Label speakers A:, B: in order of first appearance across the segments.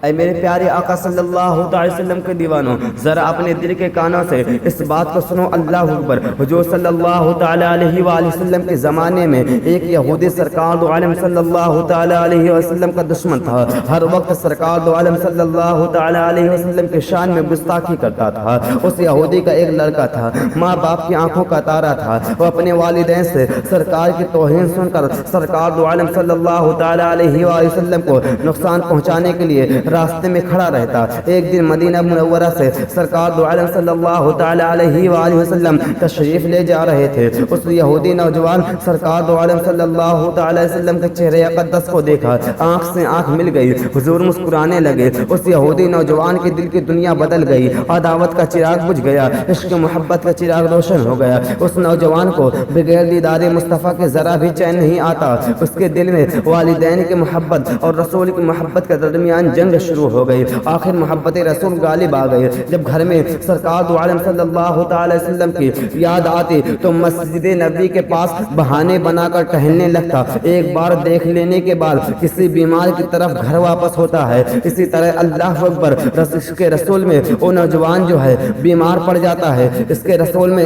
A: اے میرے پیارے آقا صلی اللہ علیہ وسلم کے دیوانوں، ذرا اپنے دل کے کانوں سے اس بات کو سنو، اللہ اکبر۔ حضور صلی اللہ تعالی علیہ وآلہ وسلم کے زمانے میں ایک یہودی سرکار دو عالم صلی اللہ تعالی علیہ وسلم کا دشمن تھا۔ ہر وقت سرکار دو عالم صلی اللہ تعالی علیہ وسلم کے شان میں گستاخی کرتا تھا۔ اس یہودی کا ایک لڑکا تھا، ماں باپ کی آنکھوں کا تارا تھا۔ وہ اپنے والدین سے سرکار کی توہین سن کر سرکار دو عالم صلی اللہ تعالی علیہ وآلہ وسلم کو نقصان پہنچانے کے لیے راستے میں کھڑا رہتا۔ ایک دن مدینہ منورہ سے سرکار دو عالم صلی اللہ تعالی علیہ وآلہ وسلم تشریف لے جا رہے تھے۔ اس یہودی نوجوان سرکار دو عالم صلی اللہ تعالی علیہ وسلم کے چہرے اقدس کو دیکھا، آنکھ سے آنکھ مل گئی، حضور مسکرانے لگے۔ اس یہودی نوجوان کے دل کی دنیا بدل گئی، عداوت کا چراغ بجھ گیا، عشق محبت کا چراغ روشن ہو گیا۔ اس نوجوان کو بغیر دیدار مصطفیٰ کے ذرا بھی چین نہیں آتا۔ اس کے دل میں والدین کی محبت اور رسول کی محبت کے درمیان جنگ شروع ہو گئی۔ آخر محبت رسول غالب آ گئی۔ جب گھر میں سرکار دو عالم صلی اللہ تعالی وسلم کی یاد آتی تو مسجد نبوی کے پاس بہانے بنا کر ٹہلنے لگتا۔ ایک بار دیکھ لینے کے بعد کسی بیمار کی طرف گھر واپس ہوتا ہے۔ اسی طرح اللہ اکبر، اس کے رسول میں وہ نوجوان جو ہے بیمار پڑ جاتا ہے، اس کے رسول میں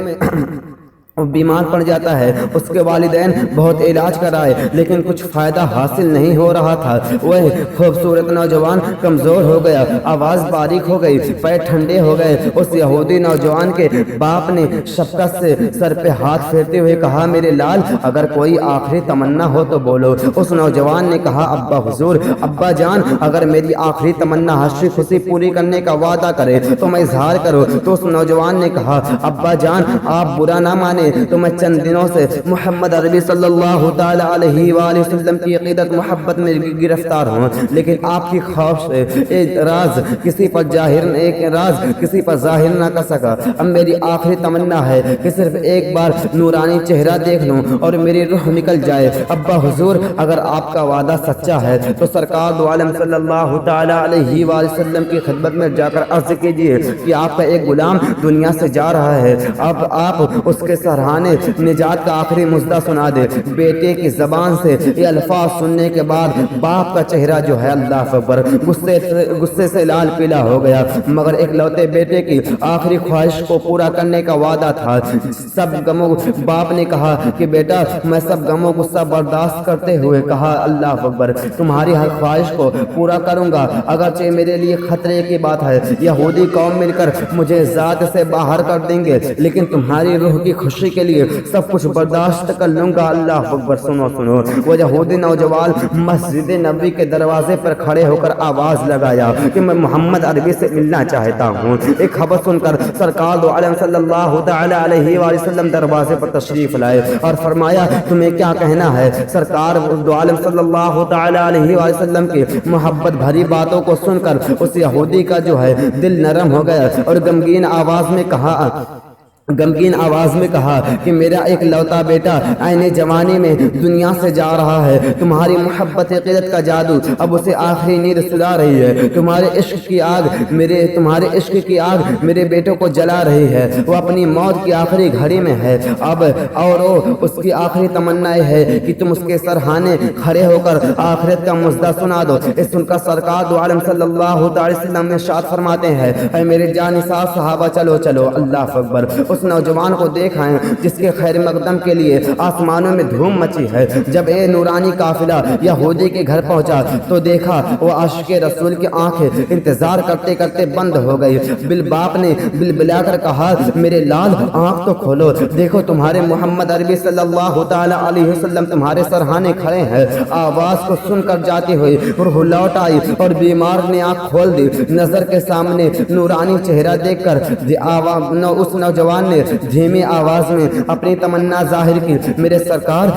A: بیمار پڑ جاتا ہے۔ اس کے والدین بہت علاج کرائے لیکن کچھ فائدہ حاصل نہیں ہو رہا تھا۔ وہ خوبصورت نوجوان کمزور ہو گیا، آواز باریک ہو گئی، پیر ٹھنڈے ہو گئے۔ اس یہودی نوجوان کے باپ نے شفقت سے سر پہ ہاتھ پھیرتے ہوئے کہا، میرے لال اگر کوئی آخری تمنا ہو تو بولو۔ اس نوجوان نے کہا، ابا حضور، ابا جان اگر میری آخری تمنا ہنسی خوشی پوری کرنے کا وعدہ کرے تو میں اظہار کروں۔ تو اس نوجوان نے کہا، ابا جان آپ برا نہ مانے تو میں چند دنوں سے محمد عربی صلی اللہ تعالی علیہ وآلہ وسلم کی عقیدت محبت میں گرفتار ہوں، لیکن آپ کی خوف سے ایک راز کسی پر ظاہر نہ کر سکا۔ اب میری آخری تمنا ہے کہ صرف ایک بار نورانی چہرہ دیکھ لوں اور میری روح نکل جائے۔ ابا حضور اگر آپ کا وعدہ سچا ہے تو سرکار دو عالم صلی اللہ تعالی علیہ وآلہ وسلم کی خدمت میں جا کر عرض کیجئے کہ آپ کا ایک غلام دنیا سے جا رہا ہے، اب آپ اس کے سرحانے نجات کا آخری مژدہ سنا دے۔ بیٹے کی زبان سے یہ الفاظ سننے کے بعد باپ کا چہرہ جو ہے اللہ اکبر غصے سے لال پیلا ہو گیا، مگر ایک لوتے بیٹے کی آخری خواہش کو پورا کرنے کا وعدہ تھا۔ باپ نے کہا کہ بیٹا میں سب غموں غصہ برداشت کرتے ہوئے کہا، اللہ اکبر تمہاری ہر خواہش کو پورا کروں گا، اگرچہ میرے لیے خطرے کی بات ہے، یہودی قوم مل کر مجھے ذات سے باہر کر دیں گے، لیکن تمہاری روح کی خوشی کے لیے سب کچھ برداشت کر لوں گا۔ اللہ اکبر سنو سنو، وہ یہودی نوجوان مسجد نبوی کے دروازے پر کھڑے ہو کر آواز لگایا کہ میں محمد عربی سے ملنا چاہتا ہوں۔ ایک خبر سن کر سرکار دو عالم صلی اللہ تعالی علیہ وآلہ وسلم دروازے پر تشریف لائے اور فرمایا، تمہیں کیا کہنا ہے؟ سرکار دو عالم صلی اللہ تعالی علیہ وآلہ وسلم کی محبت بھری باتوں کو سن کر اس یہودی کا جو ہے دل نرم ہو گیا اور غمگین آواز میں کہا کہ میرا ایک لوتا بیٹا عین جوانی میں دنیا سے جا رہا ہے، تمہاری محبت عقیدت کا جادو اب اسے آخری نیند سلا رہی ہے، تمہارے عشق کی آگ میرے بیٹوں کو جلا رہی ہے، وہ اپنی موت کی آخری گھڑی میں ہے اب، اور اس کی آخری تمنا یہ ہے کہ تم اس کے سرحانے کھڑے ہو کر آخرت کا مژدہ سنا دو۔ اس سن کر سرکار دو عالم صلی اللہ تعالی وسلم نے ارشاد فرماتے ہیں، اے میرے جانثار صحابہ چلو چلو، اللہ اکبر اس نوجوان کو دیکھا ہے جس کے خیر مقدم کے لیے آسمانوں میں دھوم مچی ہے۔ جب یہ نورانی قافلہ یہودی کے گھر پہنچا تو دیکھا وہ عاشق رسول کی آنکھیں انتظار کرتے کرتے بند ہو گئی۔ باپ نے بلا کر کہا، میرے لال آنکھ تو کھولو، دیکھو تمہارے محمد عربی صلی اللہ تعالی علیہ وسلم تمہارے سرحانے کھڑے ہیں۔ آواز کو سن کر جاتی ہوئی روح لوٹ آئی اور بیمار نے آنکھ کھول دی۔ نظر کے سامنے نورانی چہرہ دیکھ کر اس نوجوان نے دھیمی آواز میں اپنی تمنا ظاہر کی، میرے سرکار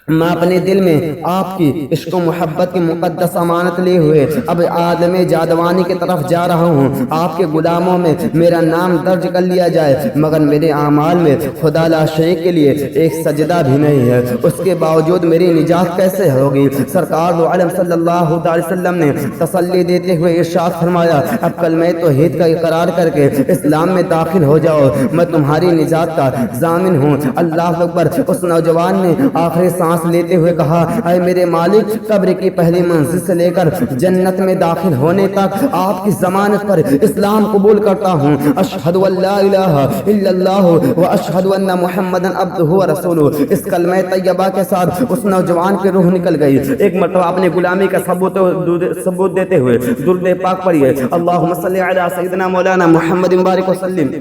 A: میں اپنے دل میں آپ کی عشق و محبت کی مقدس امانت لے ہوئے اب عالم جادوانی کی طرف جا رہا ہوں۔ آپ کے غلاموں میں میرا نام درج کر لیا جائے، مگر میرے اعمال میں خدا لا شریک کے لیے ایک سجدہ بھی نہیں ہے، اس کے باوجود میری نجات کیسے ہوگی؟ سرکار دو عالم صلی اللہ علیہ وسلم نے تسلی دیتے ہوئے ارشاد فرمایا، اب کلمہ توحید کا اقرار کر کے اسلام میں داخل ہو جاؤ، میں تمہاری نجات کا ضامن ہوں۔ اللہ اکبر۔ اس نوجوان نے آخری سانس لیتے ہوئے کہا، اے میرے مالک، قبر کی پہلی منزل سے لے کر جنت میں داخل ہونے تک آپ کی ضمانت پر اسلام قبول کرتا ہوں۔ اشہد ان لا الہ الا اللہ و اشہد ان محمدا عبدہ و رسولہ۔ اس کلمہ طیبہ کے ساتھ اس نوجوان کی روح نکل گئی۔ ایک مرتبہ اپنے غلامی کا ثبوت دیتے ہوئے درود پاک پڑھیے، اللہم صلی علی سیدنا مولانا محمد مبارک وسلم،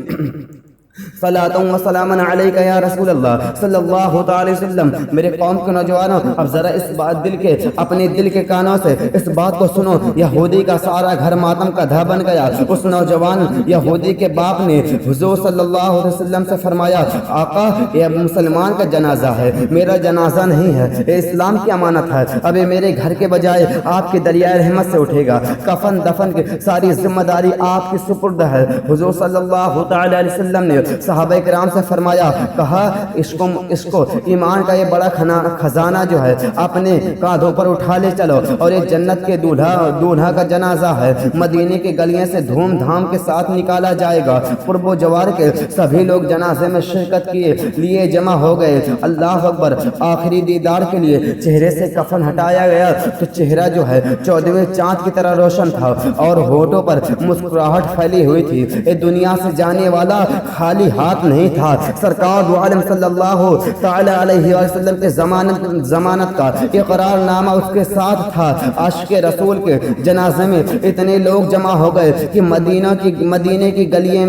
A: صلاۃ و سلام علیک یا رسول اللہ صلی اللہ علیہ وسلم۔ میرے قوم کے نوجوانوں، اب ذرا اس بات اپنے دل کے کانوں سے اس بات کو سنو، یہودی کا سارا گھر ماتم کا دھا بن گیا۔ اس نوجوان یہودی کے باپ نے حضور صلی اللہ علیہ وسلم سے فرمایا، آقا یہ مسلمان کا جنازہ ہے، میرا جنازہ نہیں ہے، یہ اسلام کی امانت ہے، اب یہ میرے گھر کے بجائے آپ کی دریائے رحمت سے اٹھے گا، کفن دفن کی ساری ذمہ داری آپ کی سپرد ہے۔ حضور صلی اللہ علیہ وسلم نے صحابہ کرام سے فرمایا، کہا اس کو ایمان کا یہ بڑا خزانہ جو ہے اپنے کاندھوں پر اٹھا لے چلو، اور یہ جنت کے دولہا کا جنازہ ہے، مدینے کی گلیاں سے دھوم دھام کے ساتھ نکالا جائے گا۔ قرب و جوار کے سبھی لوگ جنازے میں شرکت کے لیے جمع ہو گئے۔ اللہ اکبر۔ آخری دیدار کے لیے چہرے سے کفن ہٹایا گیا تو چہرہ جو ہے 14ویں چاند کی طرح روشن تھا اور ہونٹوں پر مسکراہٹ پھیلی ہوئی تھی۔ یہ دنیا سے جانے والا خالی ہاتھ نہیں تھا، سرکار دو عالم صلی اللہ تعالی علیہ وسلم کے ضمانت کا اقرار نامہ اس کے ساتھ تھا۔ عاشق رسول کے جنازے میں اتنے لوگ جمع ہو گئے کہ مدینے کی گلیوں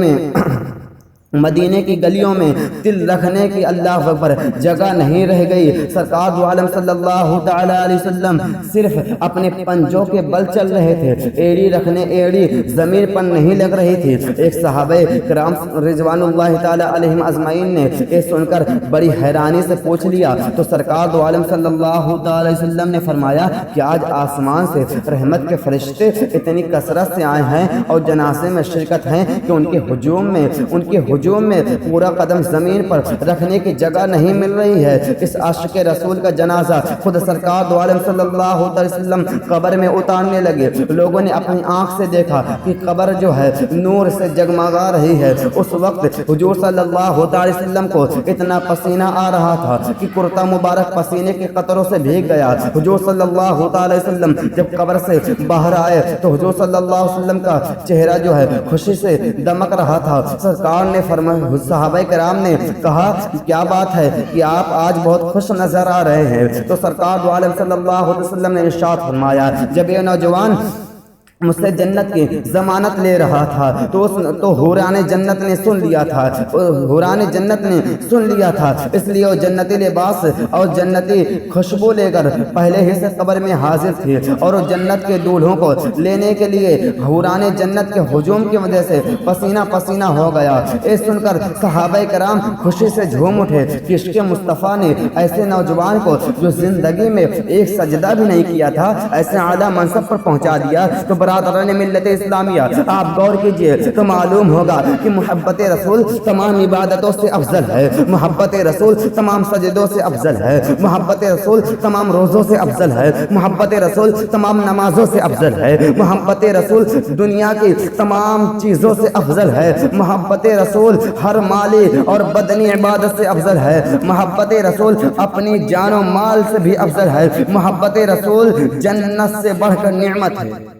A: میں دل رکھنے کی اللہ اکبر جگہ نہیں رہ گئی۔ سرکار دو عالم صلی اللہ تعالی علیہ وسلم صرف اپنے پنجوں کے بل چل رہے تھے، ایڑی زمین پر نہیں لگ رہی تھی۔ ایک صحابہ کرام رضوان اللہ تعالی علیہم اجمعین نے یہ سن کر بڑی حیرانی سے پوچھ لیا تو سرکار دو عالم صلی اللہ تعالی علیہ وسلم نے فرمایا کہ آج آسمان سے رحمت کے فرشتے اتنی کثرت سے آئے ہیں اور جنازے میں شرکت ہیں کہ ان کے ہجوم میں پورا قدم زمین پر رکھنے کی جگہ نہیں مل رہی ہے۔ اس عاشق رسول کا جنازہ خود سرکار دو عالم صلی اللہ علیہ وسلم قبر میں اتارنے لگے۔ لوگوں نے اپنی آنکھ سے دیکھا کہ قبر جو ہے نور سے جگمگا رہی ہے۔ اس وقت حضور صلی اللہ علیہ وسلم کو اتنا پسینہ آ رہا تھا کہ کرتا مبارک پسینے کے قطروں سے بھیگ گیا۔ حضور صلی اللہ علیہ وسلم جب قبر سے باہر آئے تو حضور صلی اللہ علیہ وسلم کا چہرہ جو ہے خوشی سے دمک رہا تھا۔ سرکار نے صحابہ کرام نے کہا، کیا بات ہے کہ آپ آج بہت خوش نظر آ رہے ہیں؟ تو سرکار دو عالم صلی اللہ علیہ وسلم نے ارشاد فرمایا، جب یہ نوجوان مجھ سے جنت کی ضمانت لے رہا تھا تو حوران جنت نے سن لیا تھا، اس لیے وہ جنتی لباس اور جنتی خوشبو لے کر پہلے ہی سے قبر میں حاضر تھی، اور وہ جنت کے دولہوں کو لینے کے لیے حوران جنت کے ہجوم کی وجہ سے پسینہ ہو گیا۔ یہ سن کر صحابہ کرام خوشی سے جھوم اٹھے کہ عشق مصطفیٰ نے ایسے نوجوان کو جو زندگی میں ایک سجدہ بھی نہیں کیا تھا ایسے اعلیٰ منصب پر پہنچا دیا۔ تو برادران ملت اسلامیہ، آپ غور کیجئے تو معلوم ہوگا کہ محبت رسول تمام عبادتوں سے افضل ہے، محبت رسول تمام سجدوں سے افضل ہے، محبت رسول تمام روزوں سے افضل ہے، محبت رسول تمام نمازوں سے افضل ہے، محبت رسول دنیا کی تمام چیزوں سے افضل ہے، محبت رسول ہر مالی اور بدنی عبادت سے افضل ہے، محبت رسول اپنی جان و مال سے بھی افضل ہے، محبت رسول جنت سے بڑھ کر نعمت ہے۔